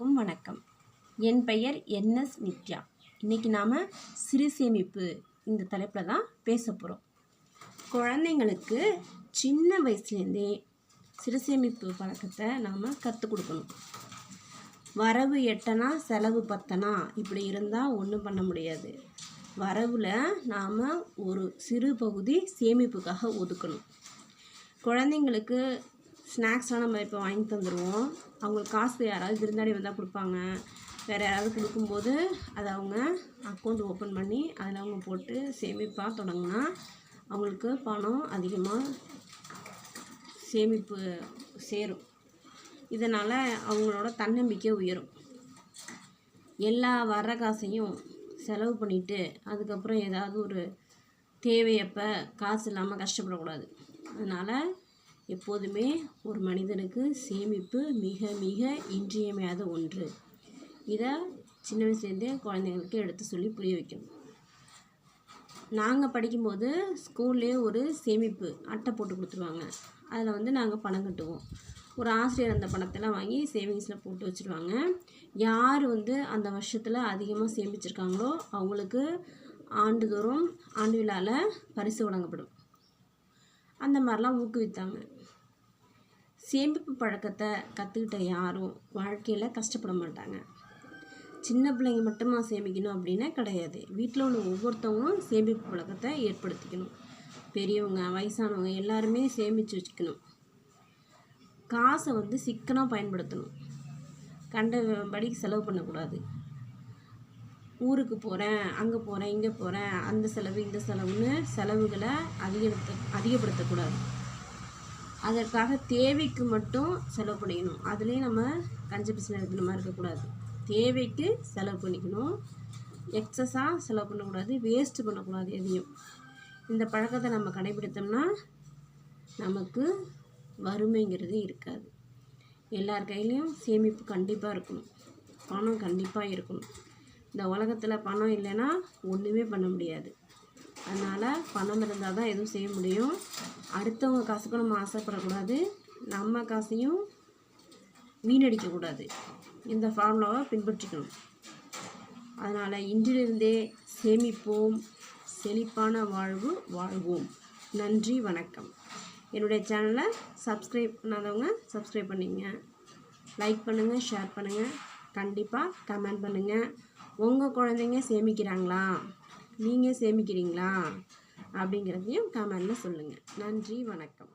அனைவருக்கும் வணக்கம். என் பெயர் என்எஸ் நித்யா. இன்றைக்கி நாம் சிறு சேமிப்பு இந்த தலைப்பில் தான் பேச போகிறோம். குழந்தைங்களுக்கு சின்ன வயசுலேருந்தே சிறு சேமிப்பு பழக்கத்தை நாம் கற்றுக் கொடுக்கணும். வரவு எட்டனா செலவு பத்தனா இப்படி இருந்தால் ஒன்றும் பண்ண முடியாது. வரவில் நாம் ஒரு சிறு பகுதி சேமிப்புக்காக ஒதுக்கணும். குழந்தைங்களுக்கு ஸ்நாக்ஸ்லாம் நம்ம இப்போ வாங்கி தந்துடுவோம். அவங்களுக்கு காசு யாராவது விருந்தாடி வந்தால் கொடுப்பாங்க. வேறு யாராவது கொடுக்கும்போது அதை அவங்க அக்கௌண்ட் ஓப்பன் பண்ணி அதில் அவங்க போட்டு சேமிப்பாக தொடங்கினா அவங்களுக்கு பணம் அதிகமாக சேமிப்பு சேரும். இதனால் அவங்களோட தன்னம்பிக்கை உயரும். எல்லா வர்ற காசையும் செலவு பண்ணிவிட்டு அதுக்கப்புறம் ஏதாவது ஒரு தேவையப்போ காசு இல்லாமல் கஷ்டப்படக்கூடாது. அதனால் எப்போதுமே ஒரு மனிதனுக்கு சேமிப்பு மிக மிக இன்றியமையாத ஒன்று. இதை சின்ன வயசுலேருந்தே குழந்தைங்களுக்கு எடுத்து சொல்லி புரிய வைக்கணும். நாங்கள் படிக்கும்போது ஸ்கூல்லே ஒரு சேமிப்பு அட்டை போட்டு கொடுத்துருவாங்க. அதில் நாங்கள் பணம் கட்டுவோம். ஒரு ஆசிரியர் அந்த பணத்தெல்லாம் வாங்கி சேவிங்ஸில் போட்டு வச்சுருவாங்க. யார் அந்த வருஷத்தில் அதிகமாக சேமிச்சிருக்காங்களோ அவங்களுக்கு ஆண்டுதோறும் ஆண்டு விழாவில் பரிசு வழங்கப்படும். அந்த மாதிரிலாம் ஊக்குவித்தாங்க. சேமிப்பு பழக்கத்தை கற்றுக்கிட்ட யாரும் வாழ்க்கையில் கஷ்டப்பட மாட்டாங்க. சின்ன பிள்ளைங்க மட்டுமா சேமிக்கணும் அப்படின்னா கிடையாது. வீட்டில் உள்ள ஒவ்வொருத்தவங்களும் சேமிப்பு பழக்கத்தை ஏற்படுத்திக்கணும். பெரியவங்க வயசானவங்க எல்லாருமே சேமித்து வச்சுக்கணும். காசை சிக்கனமாக பயன்படுத்தணும். கண்டபடிக்கு செலவு பண்ணக்கூடாது. ஊருக்கு போகிறேன், அங்கே போகிறேன், இங்கே போகிறேன், அந்த செலவு இந்த செலவுன்னு செலவுகளை அதிகப்படுத்தக்கூடாது. அதற்காக தேவைக்கு மட்டும் செலவு பண்ணிக்கணும். அதுலேயும் நம்ம கஞ்ச பிசின இருக்கிற மாதிரி இருக்கக்கூடாது. தேவைக்கு செலவு பண்ணிக்கணும். எக்ஸஸாக செலவு பண்ணக்கூடாது. வேஸ்ட்டு பண்ணக்கூடாது எதையும். இந்த பழக்கத்தை நம்ம கடைபிடித்தோம்னா நமக்கு வறுமைங்கிறது இருக்காது. எல்லார் கையிலையும் சேமிப்பு கண்டிப்பாக இருக்கணும். பணம் கண்டிப்பாக இருக்கணும். இந்த உலகத்தில் பணம் இல்லைன்னா ஒன்றுமே பண்ண முடியாது. அதனால் பணம் இருந்தால் தான் எதுவும் செய்ய முடியும். அடுத்தவங்க காசுக்கும் நம்ம ஆசைப்படக்கூடாது. நம்ம காசையும் வீணடிக்கக்கூடாது. இந்த ஃபார்முலாவை பின்பற்றிக்கணும். அதனால் இன்றிலிருந்தே சேமிப்போம், செழிப்பான வாழ்வு வாழ்வோம். நன்றி, வணக்கம். என்னுடைய சேனலை சப்ஸ்கிரைப் பண்ணாதவங்க சப்ஸ்கிரைப் பண்ணிங்க. லைக் பண்ணுங்கள், ஷேர் பண்ணுங்கள், கண்டிப்பாக கமெண்ட் பண்ணுங்கள். உங்கள் குழந்தைங்க சேமிக்கிறாங்களா, நீங்கள் சேமிக்கிறீங்களா அப்படிங்கிறதையும் கமெண்டில் சொல்லுங்கள். நன்றி, வணக்கம்.